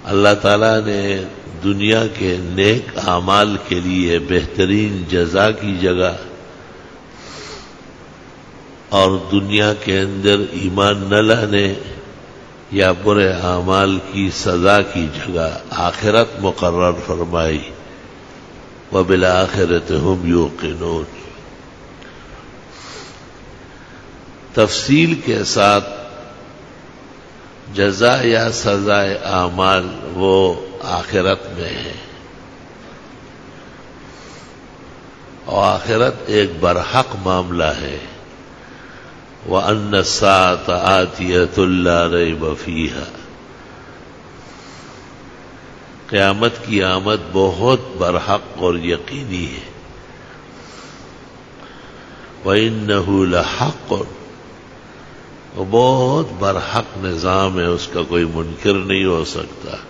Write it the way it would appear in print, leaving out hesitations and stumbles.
اللہ تعالیٰ نے دنیا کے نیک اعمال کے لیے بہترین جزا کی جگہ اور دنیا کے اندر ایمان نہ لانے یا برے اعمال کی سزا کی جگہ آخرت مقرر فرمائی وَبِالْآخِرَةِ هُمْ يُوقِنُونَ۔ تفصیل کے ساتھ جزا یا سزائے اعمال وہ آخرت میں ہے، اور آخرت ایک برحق معاملہ ہے۔ وَأَنَّ السَّاعَةَ آتِيَةٌ لَا رَيْبَ فِيهَا، قیامت کی آمد بہت برحق اور یقینی ہے۔ وَإِنَّهُ لَحَقٌّ، وہ بہت برحق نظام ہے، اس کا کوئی منکر نہیں ہو سکتا۔